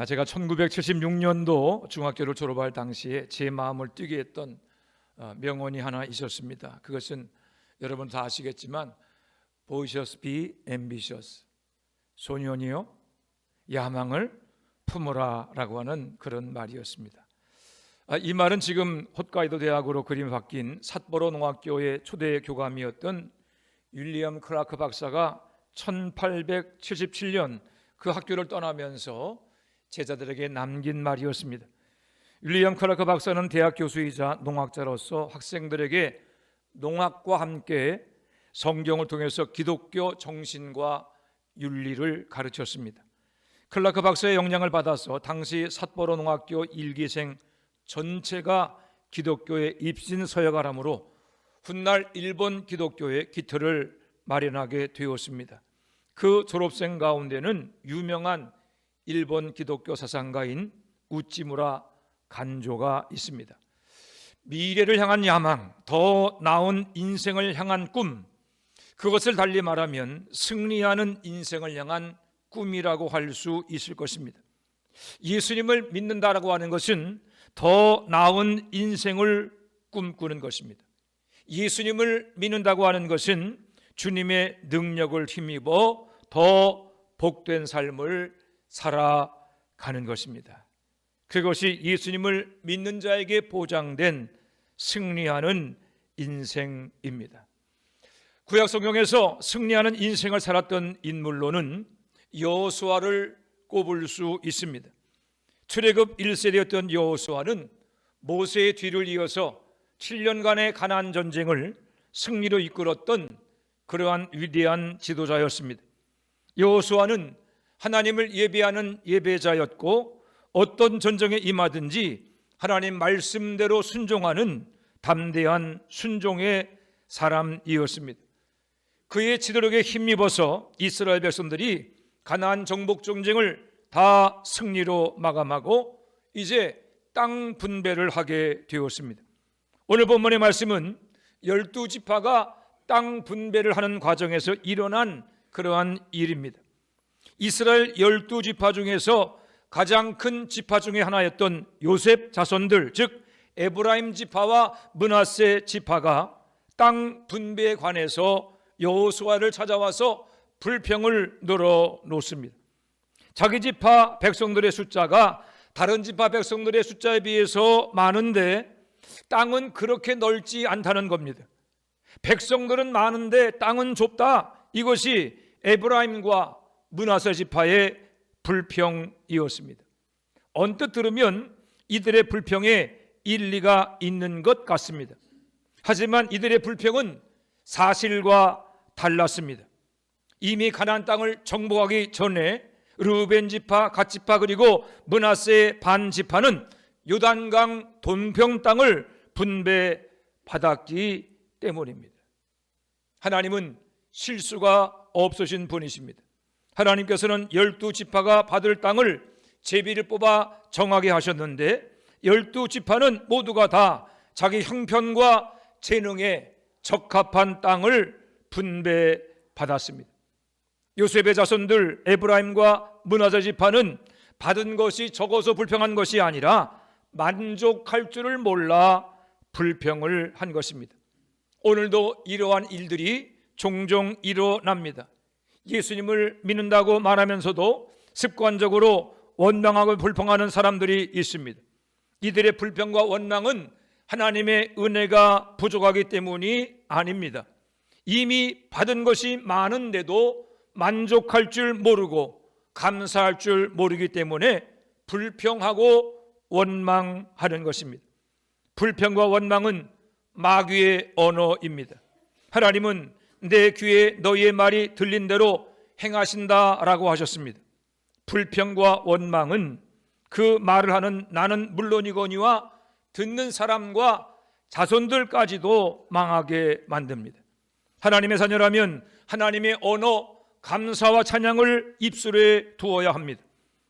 제가 1976년도 중학교를 졸업할 당시에 제 마음을 뛰게 했던 명언이 하나 있었습니다. 그것은 여러분 다 아시겠지만 Boisterous be ambitious, 소년이요 야망을 품으라 라고 하는 그런 말이었습니다. 이 말은 지금 홋카이도 대학으로 그림 바뀐 삿포로 농학교의 초대 교감이었던 윌리엄 클라크 박사가 1877년 그 학교를 떠나면서 제자들에게 남긴 말이었습니다. 윌리엄 클라크 박사는 대학 교수이자 농학자로서 학생들에게 농학과 함께 성경을 통해서 기독교 정신과 윤리를 가르쳤습니다. 클라크 박사의 영향을 받아서 당시 삿포로 농학교 일기생 전체가 기독교의 입신 서약하므로 훗날 일본 기독교의 기틀을 마련하게 되었습니다. 그 졸업생 가운데는 유명한 일본 기독교 사상가인 우찌무라 간조가 있습니다. 미래를 향한 야망, 더 나은 인생을 향한 꿈, 그것을 달리 말하면 승리하는 인생을 향한 꿈이라고 할 수 있을 것입니다. 예수님을 믿는다라고 하는 것은 더 나은 인생을 꿈꾸는 것입니다. 예수님을 믿는다고 하는 것은 주님의 능력을 힘입어 더 복된 삶을 살아가는 것입니다. 그것이 예수님을 믿는 자에게 보장된 승리하는 인생입니다. 구약 성경에서 승리하는 인생을 살았던 인물로는 여호수아를 꼽을 수 있습니다. 출애굽 1세대였던 여호수아는 모세의 뒤를 이어서 7년간의 가나안 전쟁을 승리로 이끌었던 그러한 위대한 지도자였습니다. 여호수아는 하나님을 예배하는 예배자였고 어떤 전쟁에 임하든지 하나님 말씀대로 순종하는 담대한 순종의 사람이었습니다. 그의 지도력에 힘입어서 이스라엘 백성들이 가나안 정복 전쟁을 다 승리로 마감하고 이제 땅 분배를 하게 되었습니다. 오늘 본문의 말씀은 12지파가 땅 분배를 하는 과정에서 일어난 그러한 일입니다. 이스라엘 12지파 중에서 가장 큰 지파 중에 하나였던 요셉 자손들, 즉 에브라임 지파와 므낫세 지파가 땅 분배에 관해서 여호수아를 찾아와서 불평을 늘어놓습니다. 자기 지파 백성들의 숫자가 다른 지파 백성들의 숫자에 비해서 많은데 땅은 그렇게 넓지 않다는 겁니다. 백성들은 많은데 땅은 좁다. 이것이 에브라임과 므낫세 지파의 불평이었습니다. 언뜻 들으면 이들의 불평에 일리가 있는 것 같습니다. 하지만 이들의 불평은 사실과 달랐습니다. 이미 가나안 땅을 정복하기 전에 르우벤 지파, 갓 지파 그리고 므낫세 반 지파는 요단강 돈평 땅을 분배받았기 때문입니다. 하나님은 실수가 없으신 분이십니다. 하나님께서는 12지파가 받을 땅을 제비를 뽑아 정하게 하셨는데 12지파는 모두가 다 자기 형편과 재능에 적합한 땅을 분배받았습니다. 요셉의 자손들 에브라임과 므낫세 지파는 받은 것이 적어서 불평한 것이 아니라 만족할 줄을 몰라 불평을 한 것입니다. 오늘도 이러한 일들이 종종 일어납니다. 예수님을 믿는다고 말하면서도 습관적으로 원망하고 불평하는 사람들이 있습니다. 이들의 불평과 원망은 하나님의 은혜가 부족하기 때문이 아닙니다. 이미 받은 것이 많은데도 만족할 줄 모르고 감사할 줄 모르기 때문에 불평하고 원망하는 것입니다. 불평과 원망은 마귀의 언어입니다. 하나님은 내 귀에 너희의 말이 들린 대로 행하신다라고 하셨습니다. 불평과 원망은 그 말을 하는 나는 물론이거니와 듣는 사람과 자손들까지도 망하게 만듭니다. 하나님의 자녀라면 하나님의 언어, 감사와 찬양을 입술에 두어야 합니다.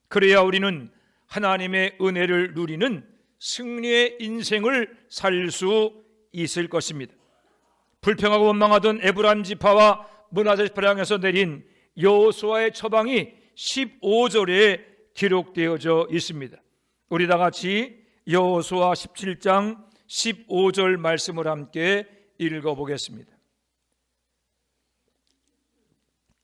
그래야 우리는 하나님의 은혜를 누리는 승리의 인생을 살 수 있을 것입니다. 불평하고 원망하던 에브라임 지파와 므낫세 지파를 향해서 내린 여호수아의 처방이 15절에 기록되어져 있습니다. 우리 다 같이 여호수아 17장 15절 말씀을 함께 읽어보겠습니다.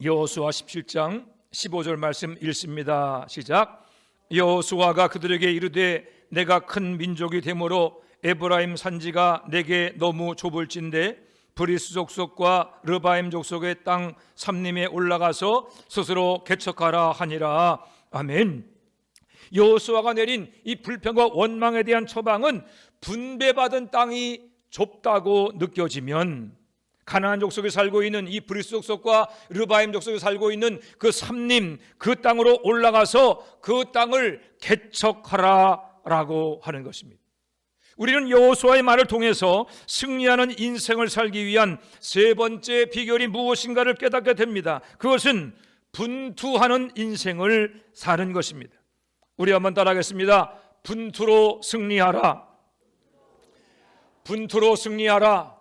여호수아 17장 15절 말씀 읽습니다. 시작. 여호수아가 그들에게 이르되 내가 큰 민족이 되므로 에브라임 산지가 내게 너무 좁을진대 브리스 족속과 르바임 족속의 땅 삼림에 올라가서 스스로 개척하라 하니라. 아멘. 여호수아가 내린 이 불평과 원망에 대한 처방은 분배받은 땅이 좁다고 느껴지면 가나안 족속에 살고 있는 이 브리스 족속과 르바임 족속에 살고 있는 그 삼림, 그 땅으로 올라가서 그 땅을 개척하라라고 하는 것입니다. 우리는 여호수아의 말을 통해서 승리하는 인생을 살기 위한 세 번째 비결이 무엇인가를 깨닫게 됩니다. 그것은 분투하는 인생을 사는 것입니다. 우리 한번 따라하겠습니다. 분투로 승리하라. 분투로 승리하라.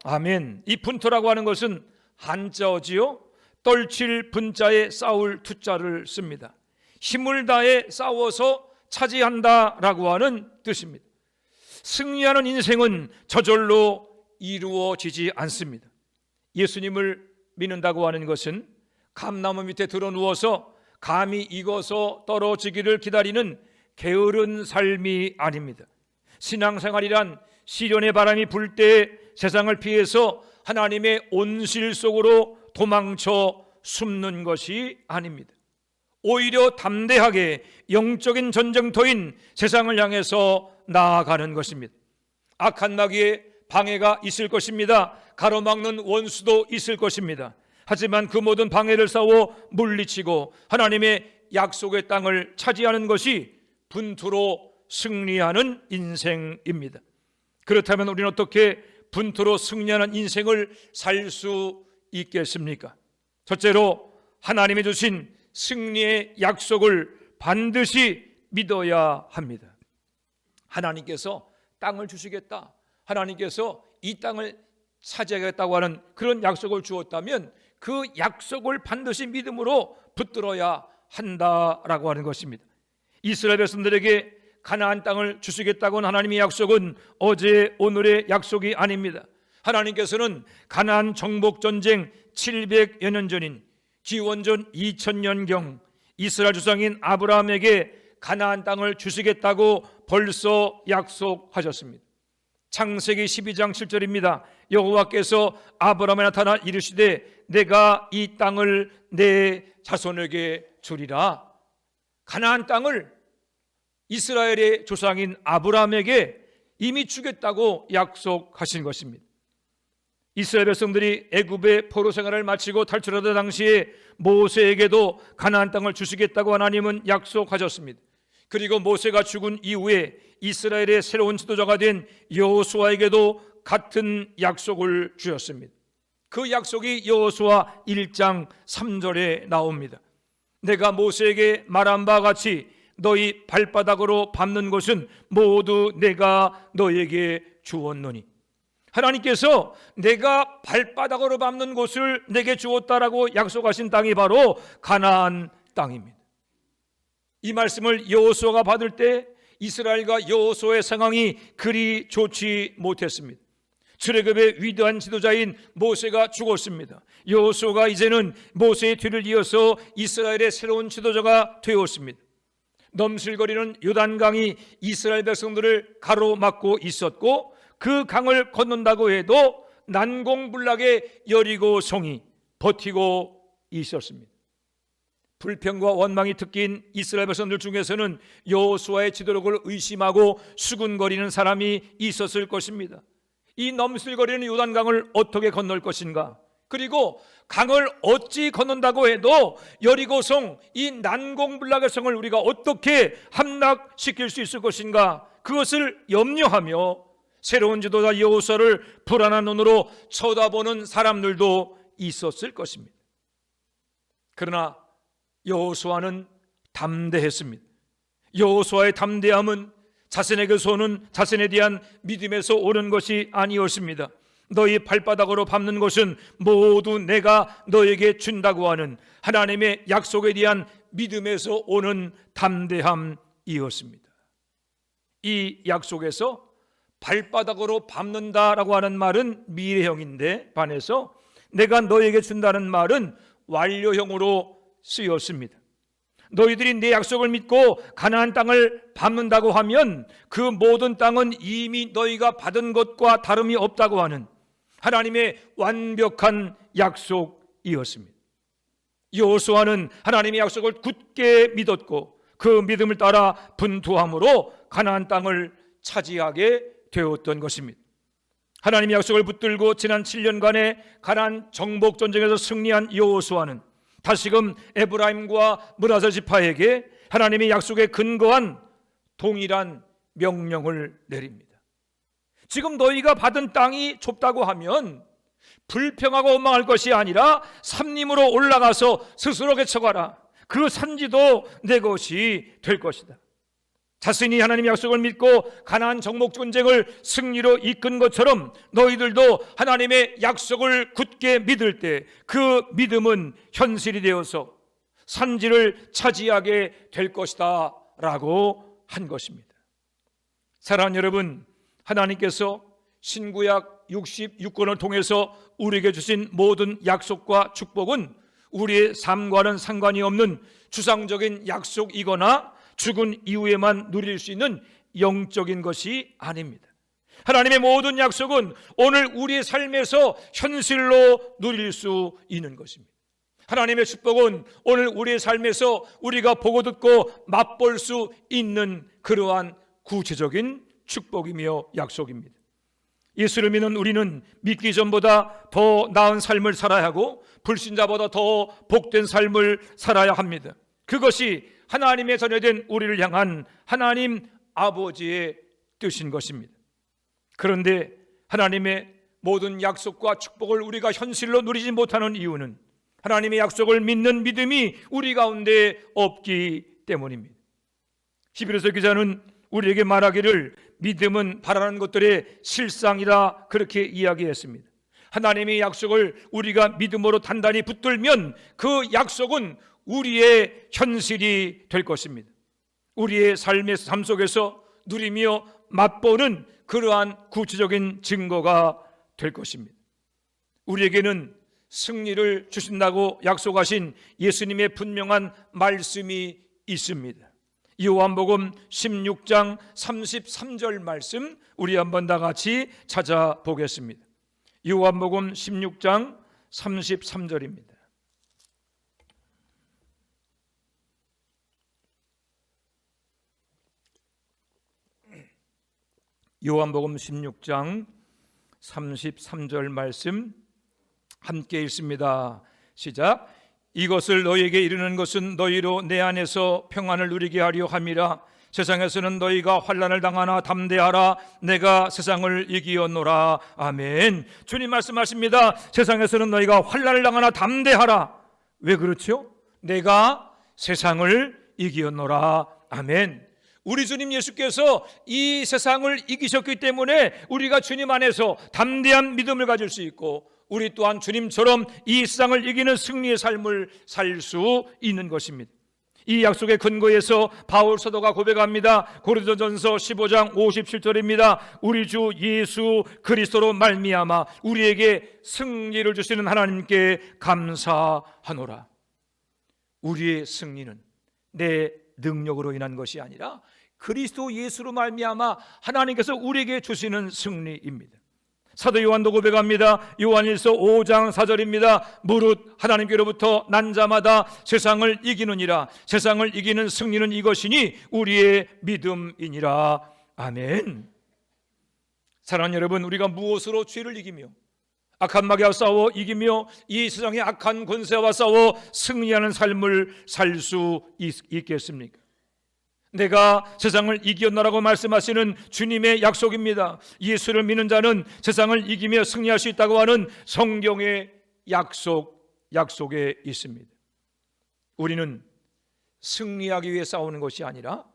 아멘. 이 분투라고 하는 것은 한자어지요, 떨칠 분자에 싸울 투자를 씁니다. 힘을 다해 싸워서 차지한다라고 하는 뜻입니다. 승리하는 인생은 저절로 이루어지지 않습니다. 예수님을 믿는다고 하는 것은 감나무 밑에 드러누워서 감이 익어서 떨어지기를 기다리는 게으른 삶이 아닙니다. 신앙생활이란 시련의 바람이 불 때 세상을 피해서 하나님의 온실 속으로 도망쳐 숨는 것이 아닙니다. 오히려 담대하게 영적인 전쟁터인 세상을 향해서 나아가는 것입니다. 악한 마귀의 방해가 있을 것입니다. 가로막는 원수도 있을 것입니다. 하지만 그 모든 방해를 싸워 물리치고 하나님의 약속의 땅을 차지하는 것이 분투로 승리하는 인생입니다. 그렇다면 우리는 어떻게 분투로 승리하는 인생을 살 수 있겠습니까? 첫째로 하나님이 주신 승리의 약속을 반드시 믿어야 합니다. 하나님께서 땅을 주시겠다, 하나님께서 이 땅을 차지하겠다고 하는 그런 약속을 주었다면 그 약속을 반드시 믿음으로 붙들어야 한다라고 하는 것입니다. 이스라엘 백성들에게 가나안 땅을 주시겠다고 하는 하나님의 약속은 어제 오늘의 약속이 아닙니다. 하나님께서는 가나안 정복 전쟁 700여 년 전인 기원전 2000년경 이스라엘 조상인 아브라함에게 가나안 땅을 주시겠다고 벌써 약속하셨습니다. 창세기 12장 7절입니다. 여호와께서 아브라함에 나타나 이르시되 내가 이 땅을 내 자손에게 주리라. 가나안 땅을 이스라엘의 조상인 아브라함에게 이미 주겠다고 약속하신 것입니다. 이스라엘 백성들이 애굽의 포로 생활을 마치고 탈출하던 당시에 모세에게도 가나안 땅을 주시겠다고 하나님은 약속하셨습니다. 그리고 모세가 죽은 이후에 이스라엘의 새로운 지도자가 된 여호수아에게도 같은 약속을 주셨습니다. 그 약속이 여호수아 1장 3절에 나옵니다. 내가 모세에게 말한 바와 같이 너희 발바닥으로 밟는 것은 모두 내가 너에게 주었노니. 하나님께서 내가 발바닥으로 밟는 곳을 내게 주었다라고 약속하신 땅이 바로 가나안 땅입니다. 이 말씀을 여호수아가 받을 때 이스라엘과 여호수아의 상황이 그리 좋지 못했습니다. 출애굽의 위대한 지도자인 모세가 죽었습니다. 여호수아가 이제는 모세의 뒤를 이어서 이스라엘의 새로운 지도자가 되었습니다. 넘실거리는 요단강이 이스라엘 백성들을 가로막고 있었고 그 강을 건넌다고 해도 난공불락의 여리고성이 버티고 있었습니다. 불평과 원망이 특기인 이스라엘 백성들 중에서는 여호수아의 지도력을 의심하고 수군거리는 사람이 있었을 것입니다. 이 넘실거리는 요단강을 어떻게 건널 것인가? 그리고 강을 어찌 건넌다고 해도 여리고성, 이 난공불락의 성을 우리가 어떻게 함락시킬 수 있을 것인가? 그것을 염려하며 새로운 지도자 여호수아를 불안한 눈으로 쳐다보는 사람들도 있었을 것입니다. 그러나 여호수아는 담대했습니다. 여호수아의 담대함은 자신에게서는 자신에 대한 믿음에서 오는 것이 아니었습니다. 너희 발바닥으로 밟는 것은 모두 내가 너에게 준다고 하는 하나님의 약속에 대한 믿음에서 오는 담대함이었습니다. 이 약속에서 발바닥으로 밟는다라고 하는 말은 미래형인데 반해서 내가 너에게 준다는 말은 완료형으로 쓰였습니다. 너희들이 내 약속을 믿고 가나안 땅을 밟는다고 하면 그 모든 땅은 이미 너희가 받은 것과 다름이 없다고 하는 하나님의 완벽한 약속이었습니다. 여호수아는 하나님의 약속을 굳게 믿었고 그 믿음을 따라 분투함으로 가나안 땅을 차지하게 되었던 것입니다. 하나님의 약속을 붙들고 지난 7년간의 가나안 정복 전쟁에서 승리한 여호수아는 다시금 에브라임과 므낫세 지파에게 하나님의 약속에 근거한 동일한 명령을 내립니다. 지금 너희가 받은 땅이 좁다고 하면 불평하고 원망할 것이 아니라 산림으로 올라가서 스스로 개척하라. 그 산지도 내 것이 될 것이다. 자신이 하나님의 약속을 믿고 가나안 정복 전쟁을 승리로 이끈 것처럼 너희들도 하나님의 약속을 굳게 믿을 때 그 믿음은 현실이 되어서 산지를 차지하게 될 것이다 라고 한 것입니다. 사랑하는 여러분, 하나님께서 신구약 66권을 통해서 우리에게 주신 모든 약속과 축복은 우리의 삶과는 상관이 없는 추상적인 약속이거나 죽은 이후에만 누릴 수 있는 영적인 것이 아닙니다. 하나님의 모든 약속은 오늘 우리의 삶에서 현실로 누릴 수 있는 것입니다. 하나님의 축복은 오늘 우리의 삶에서 우리가 보고 듣고 맛볼 수 있는 그러한 구체적인 축복이며 약속입니다. 예수를 믿는 우리는 믿기 전보다 더 나은 삶을 살아야 하고 불신자보다 더 복된 삶을 살아야 합니다. 그것이 하나님의 자녀된 우리를 향한 하나님 아버지의 뜻인 것입니다. 그런데 하나님의 모든 약속과 축복을 우리가 현실로 누리지 못하는 이유는 하나님의 약속을 믿는 믿음이 우리 가운데 없기 때문입니다. 히브리서 기자는 우리에게 말하기를 믿음은 바라는 것들의 실상이라 그렇게 이야기했습니다. 하나님의 약속을 우리가 믿음으로 단단히 붙들면 그 약속은 우리의 현실이 될 것입니다. 우리의 삶 속에서 누리며 맛보는 그러한 구체적인 증거가 될 것입니다. 우리에게는 승리를 주신다고 약속하신 예수님의 분명한 말씀이 있습니다. 요한복음 16장 33절 말씀 우리 한번 다 같이 찾아보겠습니다. 요한복음 16장 33절입니다. 요한복음 16장 33절 말씀 함께 읽습니다. 시작. 이것을 너희에게 이르는 것은 너희로 내 안에서 평안을 누리게 하려 함이라. 세상에서는 너희가 환난을 당하나 담대하라. 내가 세상을 이기었노라. 아멘. 주님 말씀하십니다. 세상에서는 너희가 환난을 당하나 담대하라. 왜 그렇죠? 내가 세상을 이기었노라. 아멘. 우리 주님 예수께서 이 세상을 이기셨기 때문에 우리가 주님 안에서 담대한 믿음을 가질 수 있고 우리 또한 주님처럼 이 세상을 이기는 승리의 삶을 살 수 있는 것입니다. 이 약속의 근거에서 바울 사도가 고백합니다. 고린도전서 15장 57절입니다. 우리 주 예수 그리스도로 말미암아 우리에게 승리를 주시는 하나님께 감사하노라. 우리의 승리는 내 능력으로 인한 것이 아니라 그리스도 예수로 말미암아 하나님께서 우리에게 주시는 승리입니다. 사도 요한도 고백합니다. 요한일서 5장 4절입니다. 무릇 하나님께로부터 난 자마다 세상을 이기느니라. 세상을 이기는 승리는 이것이니 우리의 믿음이니라. 아멘. 사랑하는 여러분, 우리가 무엇으로 죄를 이기며 악한 마귀와 싸워 이기며 이 세상의 악한 권세와 싸워 승리하는 삶을 살 수 있겠습니까? 내가 세상을 이기었노라고 말씀하시는 주님의 약속입니다. 예수를 믿는 자는 세상을 이기며 승리할 수 있다고 하는 성경의 약속에 있습니다. 우리는 승리하기 위해 싸우는 것이 아니라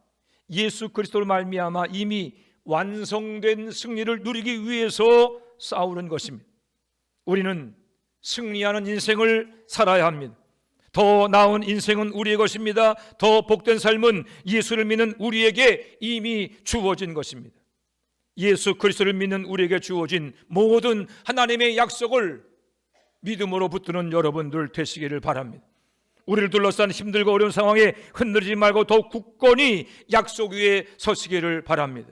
예수 그리스도로 말미암아 이미 완성된 승리를 누리기 위해서 싸우는 것입니다. 우리는 승리하는 인생을 살아야 합니다. 더 나은 인생은 우리의 것입니다. 더 복된 삶은 예수를 믿는 우리에게 이미 주어진 것입니다. 예수 그리스도를 믿는 우리에게 주어진 모든 하나님의 약속을 믿음으로 붙드는 여러분들 되시기를 바랍니다. 우리를 둘러싼 힘들고 어려운 상황에 흔들리지 말고 더욱 굳건히 약속 위에 서시기를 바랍니다.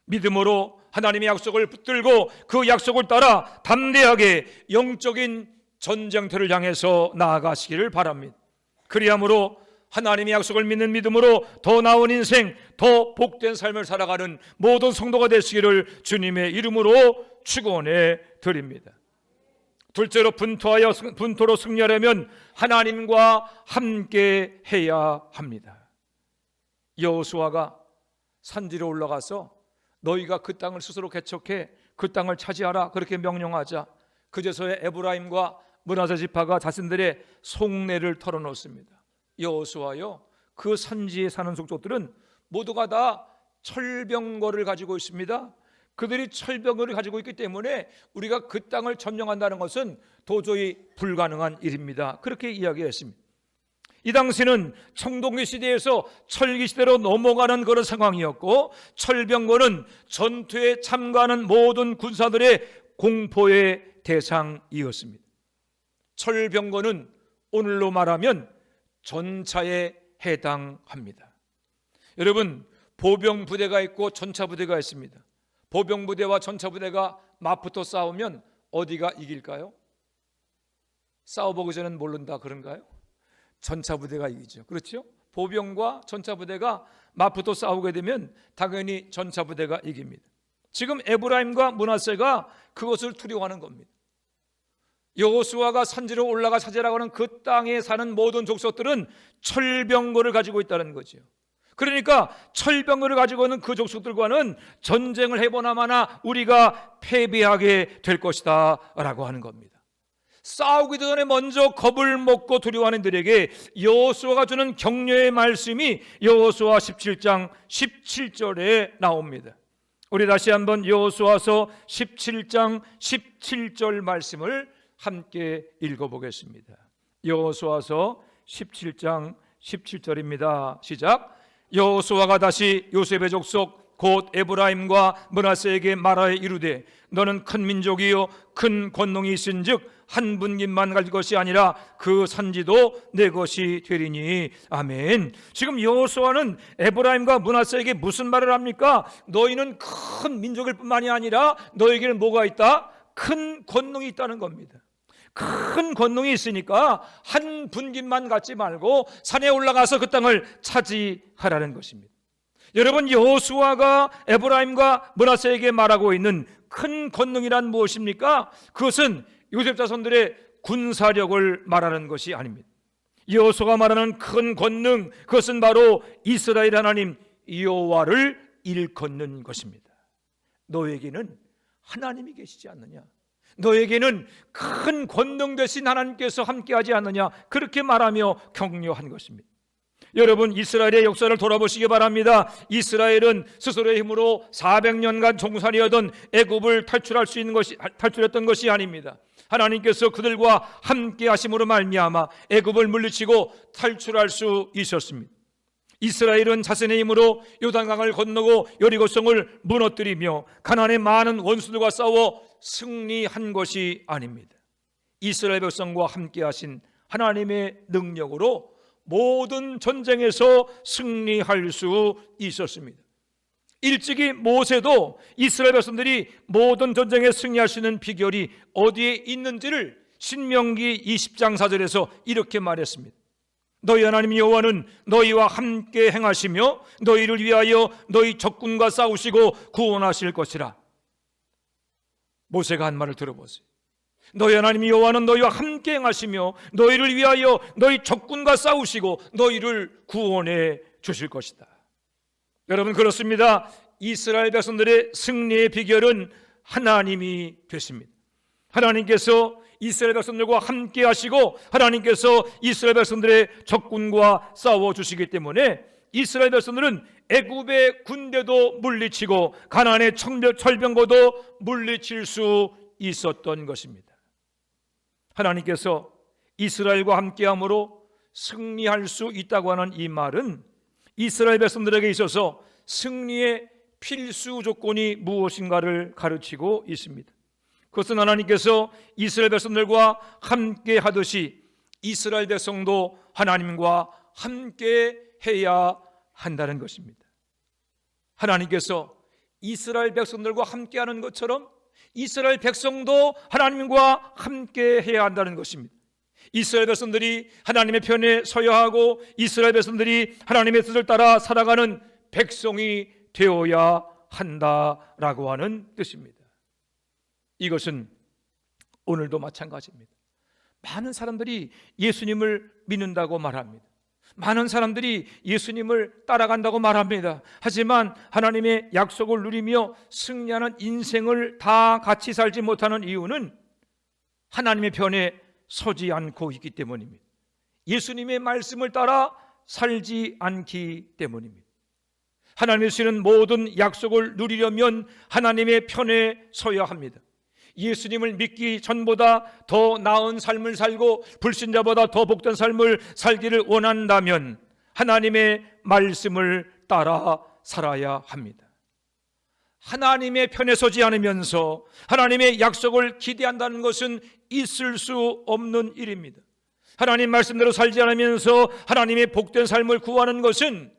믿음으로 하나님의 약속을 붙들고 그 약속을 따라 담대하게 영적인 전쟁터를 향해서 나아가시기를 바랍니다. 그리함으로 하나님의 약속을 믿는 믿음으로 더 나은 인생, 더 복된 삶을 살아가는 모든 성도가 되시기를 주님의 이름으로 축원해 드립니다. 둘째로 분토로 승리하려면 하나님과 함께 해야 합니다. 여호수아가 산지로 올라가서 너희가 그 땅을 스스로 개척해 그 땅을 차지하라 그렇게 명령하자 그제서야 에브라임과 므낫세 지파가 자신들의 속내를 털어놓습니다. 여호수아요, 그 산지에 사는 족속들은 모두가 다 철병거를 가지고 있습니다. 그들이 철병거를 가지고 있기 때문에 우리가 그 땅을 점령한다는 것은 도저히 불가능한 일입니다. 그렇게 이야기했습니다. 이 당시는 청동기 시대에서 철기 시대로 넘어가는 그런 상황이었고, 철병거는 전투에 참가하는 모든 군사들의 공포의 대상이었습니다. 철병거는 오늘로 말하면 전차에 해당합니다. 여러분, 보병부대가 있고 전차부대가 있습니다. 보병부대와 전차부대가 맞붙어 싸우면 어디가 이길까요? 싸워보기 전엔 모른다 그런가요? 전차부대가 이기죠. 그렇죠? 보병과 전차부대가 맞붙어 싸우게 되면 당연히 전차부대가 이깁니다. 지금 에브라임과 므낫세가 그것을 두려워하는 겁니다. 여호수아가 산지로 올라가 차지하라고 하는 그 땅에 사는 모든 족속들은 철병거를 가지고 있다는 거죠. 그러니까 철병거를 가지고 있는 그 족속들과는 전쟁을 해보나마나 우리가 패배하게 될 것이다 라고 하는 겁니다. 싸우기 전에 먼저 겁을 먹고 두려워하는 이들에게 여호수아가 주는 격려의 말씀이 여호수아 17장 17절에 나옵니다. 우리 다시 한번 여호수아서 17장 17절 말씀을 함께 읽어보겠습니다. 여호수아서 17장 17절입니다. 시작. 여호수아가 다시 요셉의 족속 곧 에브라임과 므낫세에게 말하여 이르되 너는 큰 민족이요 큰 권능이 있은즉 한 분깃만 갈 것이 아니라 그 산지도 내 것이 되리니. 아멘. 지금 여호수아는 에브라임과 므낫세에게 무슨 말을 합니까? 너희는 큰 민족일 뿐만이 아니라 너에게는 뭐가 있다? 큰 권능이 있다는 겁니다. 큰 권능이 있으니까 한 분깃만 갖지 말고 산에 올라가서 그 땅을 차지하라는 것입니다. 여러분, 여호수아가 에브라임과 므낫세에게 말하고 있는 큰 권능이란 무엇입니까? 그것은 요셉 자손들의 군사력을 말하는 것이 아닙니다. 여호수아가 말하는 큰 권능, 그것은 바로 이스라엘 하나님 여호와를 일컫는 것입니다. 너에게는 하나님이 계시지 않느냐? 너에게는 큰 권능 되신 하나님께서 함께하지 않느냐? 그렇게 말하며 격려한 것입니다. 여러분, 이스라엘의 역사를 돌아보시기 바랍니다. 이스라엘은 스스로의 힘으로 400년간 종살이하던 애굽을 탈출했던 것이 아닙니다. 하나님께서 그들과 함께 하심으로 말미암아 애굽을 물리치고 탈출할 수 있었습니다. 이스라엘은 자신의 힘으로 요단강을 건너고 여리고성을 무너뜨리며 가나안의 많은 원수들과 싸워 승리한 것이 아닙니다. 이스라엘 백성과 함께 하신 하나님의 능력으로 모든 전쟁에서 승리할 수 있었습니다. 일찍이 모세도 이스라엘 백성들이 모든 전쟁에 승리할 수 있는 비결이 어디에 있는지를 신명기 20장 4절에서 이렇게 말했습니다. 너희 하나님 여호와는 너희와 함께 행하시며 너희를 위하여 너희 적군과 싸우시고 구원하실 것이라. 모세가 한 말을 들어보세요. 너희 하나님 여호와는 너희와 함께 행하시며 너희를 위하여 너희 적군과 싸우시고 너희를 구원해 주실 것이다. 여러분, 그렇습니다. 이스라엘 백성들의 승리의 비결은 하나님이 되십니다. 하나님께서 이스라엘 백성들과 함께 하시고 하나님께서 이스라엘 백성들의 적군과 싸워 주시기 때문에 이스라엘 백성들은 애굽의 군대도 물리치고 가나안의 철병거도 물리칠 수 있었던 것입니다. 하나님께서 이스라엘과 함께함으로 승리할 수 있다고 하는 이 말은 이스라엘 백성들에게 있어서 승리의 필수 조건이 무엇인가를 가르치고 있습니다. 그것은 하나님께서 이스라엘 백성들과 함께 하듯이 이스라엘 백성도 하나님과 함께 해야 한다는 것입니다. 하나님께서 이스라엘 백성들과 함께 하는 것처럼 이스라엘 백성도 하나님과 함께 해야 한다는 것입니다. 이스라엘 백성들이 하나님의 편에 서야 하고 이스라엘 백성들이 하나님의 뜻을 따라 살아가는 백성이 되어야 한다라고 하는 뜻입니다. 이것은 오늘도 마찬가지입니다. 많은 사람들이 예수님을 믿는다고 말합니다. 많은 사람들이 예수님을 따라간다고 말합니다. 하지만 하나님의 약속을 누리며 승리하는 인생을 다 같이 살지 못하는 이유는 하나님의 편에 서지 않고 있기 때문입니다. 예수님의 말씀을 따라 살지 않기 때문입니다. 하나님이 주시는 모든 약속을 누리려면 하나님의 편에 서야 합니다. 예수님을 믿기 전보다 더 나은 삶을 살고 불신자보다 더 복된 삶을 살기를 원한다면 하나님의 말씀을 따라 살아야 합니다. 하나님의 편에 서지 않으면서 하나님의 약속을 기대한다는 것은 있을 수 없는 일입니다. 하나님 말씀대로 살지 않으면서 하나님의 복된 삶을 구하는 것은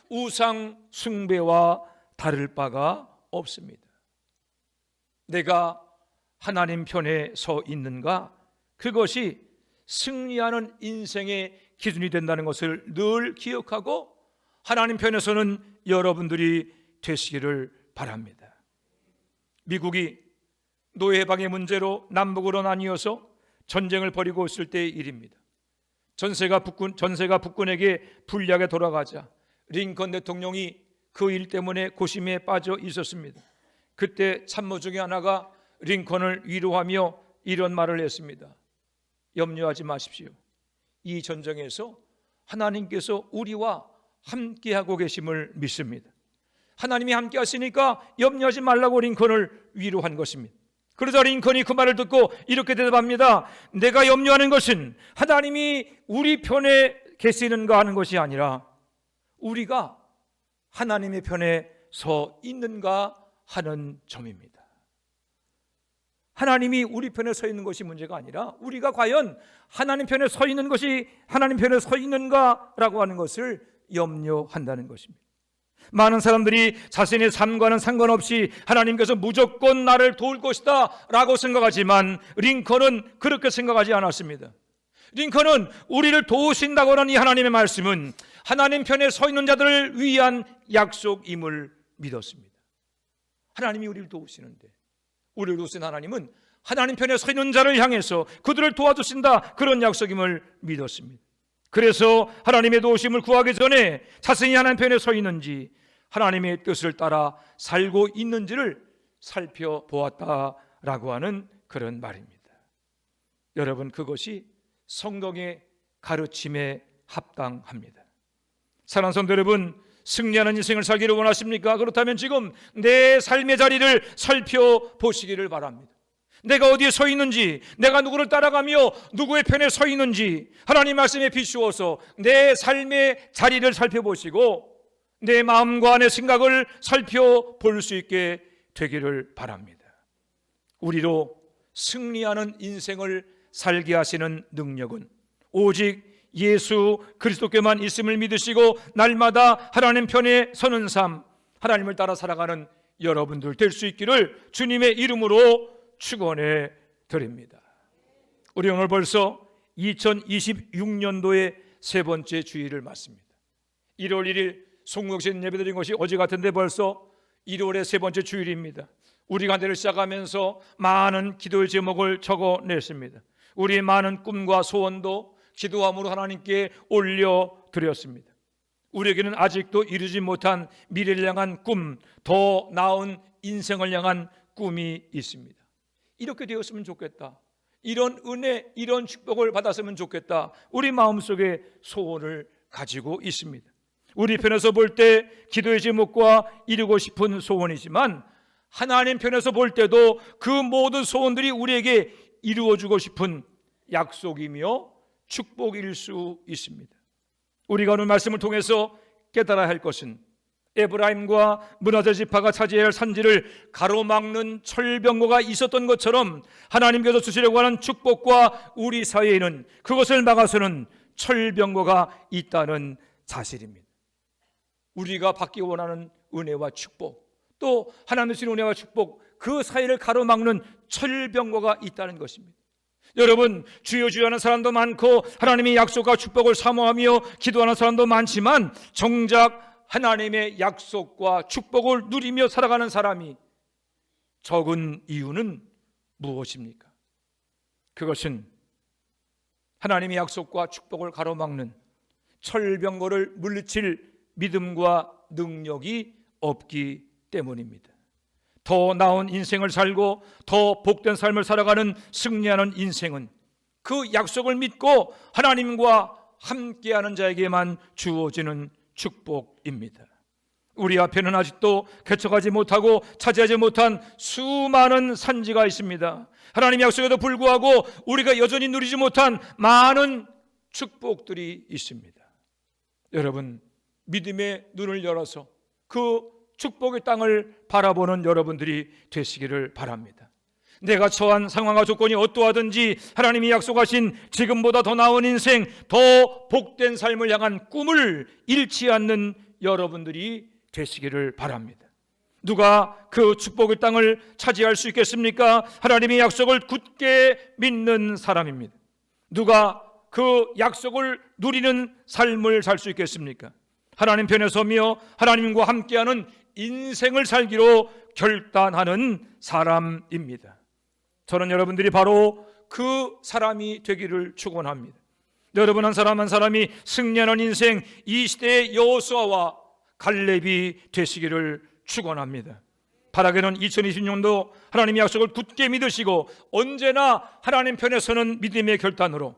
우상 숭배와 다를 바가 없습니다. 내가 하나님 편에 서 있는가? 그것이 승리하는 인생의 기준이 된다는 것을 늘 기억하고 하나님 편에 서는 여러분들이 되시기를 바랍니다. 미국이 노예 해방의 문제로 남북으로 나뉘어서 전쟁을 벌이고 있을 때의 일입니다. 전세가 북군에게 불리하게 돌아가자 링컨 대통령이 그 일 때문에 고심에 빠져 있었습니다. 그때 참모 중에 하나가 링컨을 위로하며 이런 말을 했습니다. 염려하지 마십시오. 이 전쟁에서 하나님께서 우리와 함께하고 계심을 믿습니다. 하나님이 함께 하시니까 염려하지 말라고 링컨을 위로한 것입니다. 그러자 링컨이 그 말을 듣고 이렇게 대답합니다. 내가 염려하는 것은 하나님이 우리 편에 계시는가 하는 것이 아니라 우리가 하나님의 편에 서 있는가 하는 점입니다. 하나님이 우리 편에 서 있는 것이 문제가 아니라 우리가 과연 하나님 편에 서 있는 것이 하나님 편에 서 있는가라고 하는 것을 염려한다는 것입니다. 많은 사람들이 자신의 삶과는 상관없이 하나님께서 무조건 나를 도울 것이다 라고 생각하지만 링컨은 그렇게 생각하지 않았습니다. 링컨은 우리를 도우신다고 하는 이 하나님의 말씀은 하나님 편에 서 있는 자들을 위한 약속임을 믿었습니다. 하나님이 우리를 도우시는데 우리를 도우신 하나님은 하나님 편에 서 있는 자를 향해서 그들을 도와주신다 그런 약속임을 믿었습니다. 그래서 하나님의 도우심을 구하기 전에 자신이 하나님 편에 서 있는지 하나님의 뜻을 따라 살고 있는지를 살펴보았다라고 하는 그런 말입니다. 여러분, 그것이 성경의 가르침에 합당합니다. 사랑하는 성도 여러분, 승리하는 인생을 살기를 원하십니까? 그렇다면 지금 내 삶의 자리를 살펴보시기를 바랍니다. 내가 어디에 서 있는지, 내가 누구를 따라가며 누구의 편에 서 있는지 하나님 말씀에 비추어서 내 삶의 자리를 살펴보시고 내 마음과 내 생각을 살펴볼 수 있게 되기를 바랍니다. 우리로 승리하는 인생을 살게 하시는 능력은 오직 예수 그리스도께만 있음을 믿으시고 날마다 하나님 편에 서는 삶, 하나님을 따라 살아가는 여러분들 될 수 있기를 주님의 이름으로 축원해 드립니다. 우리 오늘 벌써 2026년도의 세 번째 주일을 맞습니다. 1월 1일 송구역신 예배드린 것이 어제 같은데 벌써 1월의 세 번째 주일입니다. 우리가 한 해를 시작하면서 많은 기도의 제목을 적어냈습니다. 우리의 많은 꿈과 소원도 기도함으로 하나님께 올려드렸습니다. 우리에게는 아직도 이루지 못한 미래를 향한 꿈, 더 나은 인생을 향한 꿈이 있습니다. 이렇게 되었으면 좋겠다, 이런 은혜, 이런 축복을 받았으면 좋겠다, 우리 마음속에 소원을 가지고 있습니다. 우리 편에서 볼 때 기도의 제목과 이루고 싶은 소원이지만 하나님 편에서 볼 때도 그 모든 소원들이 우리에게 이루어주고 싶은 약속이며 축복일 수 있습니다. 우리가 오늘 말씀을 통해서 깨달아야 할 것은 에브라임과 므낫세 지파가 차지해야 할 산지를 가로막는 철병거가 있었던 것처럼 하나님께서 주시려고 하는 축복과 우리 사이에는 그것을 막아서는 철병거가 있다는 사실입니다. 우리가 받기 원하는 은혜와 축복, 또 하나님의 주신 은혜와 축복, 그 사이를 가로막는 철병거가 있다는 것입니다. 여러분, 주여 주여 하는 사람도 많고 하나님의 약속과 축복을 사모하며 기도하는 사람도 많지만 정작 하나님의 약속과 축복을 누리며 살아가는 사람이 적은 이유는 무엇입니까? 그것은 하나님의 약속과 축복을 가로막는 철병거를 물리칠 믿음과 능력이 없기 때문입니다. 더 나은 인생을 살고 더 복된 삶을 살아가는 승리하는 인생은 그 약속을 믿고 하나님과 함께하는 자에게만 주어지는 축복입니다. 우리 앞에는 아직도 개척하지 못하고 차지하지 못한 수많은 산지가 있습니다. 하나님의 약속에도 불구하고 우리가 여전히 누리지 못한 많은 축복들이 있습니다. 여러분, 믿음의 눈을 열어서 그 축복의 땅을 바라보는 여러분들이 되시기를 바랍니다. 내가 처한 상황과 조건이 어떠하든지 하나님이 약속하신 지금보다 더 나은 인생, 더 복된 삶을 향한 꿈을 잃지 않는 여러분들이 되시기를 바랍니다. 누가 그 축복의 땅을 차지할 수 있겠습니까? 하나님의 약속을 굳게 믿는 사람입니다. 누가 그 약속을 누리는 삶을 살 수 있겠습니까? 하나님 편에 서며 하나님과 함께하는 인생을 살기로 결단하는 사람입니다. 저는 여러분들이 바로 그 사람이 되기를 축원합니다. 여러분 한 사람 한 사람이 승리하는 인생, 이 시대의 여호수아와 갈렙이 되시기를 축원합니다. 바라기는 2020년도 하나님의 약속을 굳게 믿으시고 언제나 하나님 편에 서는 믿음의 결단으로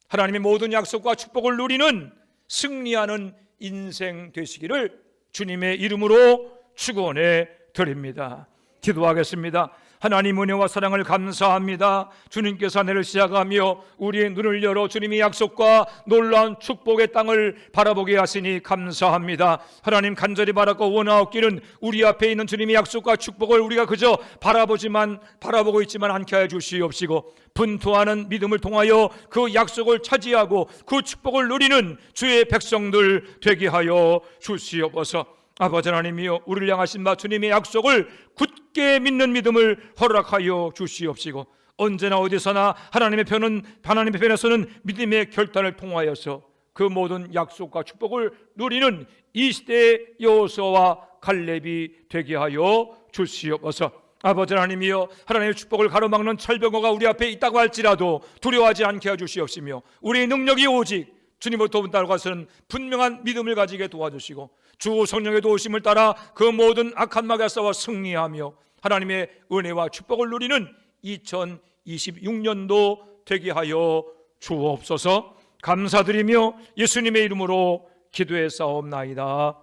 하나님의 모든 약속과 축복을 누리는 승리하는 인생 되시기를 주님의 이름으로 축원해 드립니다. 기도하겠습니다. 하나님 은혜와 사랑을 감사합니다. 주님께서 한 해를 시작하며 우리의 눈을 열어 주님의 약속과 놀라운 축복의 땅을 바라보게 하시니 감사합니다. 하나님 간절히 바라고 원하옵기는 우리 앞에 있는 주님의 약속과 축복을 우리가 그저 바라보고 있지만 않게 하여 주시옵시고 분투하는 믿음을 통하여 그 약속을 차지하고 그 축복을 누리는 주의 백성들 되게 하여 주시옵소서. 아버지 하나님이여, 우리를 향하신 바 주님의 약속을 굳게 믿는 믿음을 허락하여 주시옵시고 언제나 어디서나 하나님의 편에서는 믿음의 결단을 통하여서 그 모든 약속과 축복을 누리는 이 시대의 여호수아와 갈렙이 되게 하여 주시옵소서. 아버지 하나님이여, 하나님의 축복을 가로막는 철병거가 우리 앞에 있다고 할지라도 두려워하지 않게 해주시옵시며 우리의 능력이 오직 주님으로부터 따라가서는 분명한 믿음을 가지게 도와주시고 주 성령의 도우심을 따라 그 모든 악한 마귀와 싸워 승리하며 하나님의 은혜와 축복을 누리는 2026년도 되게 하여 주옵소서. 감사드리며 예수님의 이름으로 기도해 싸움나이다.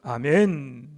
아멘.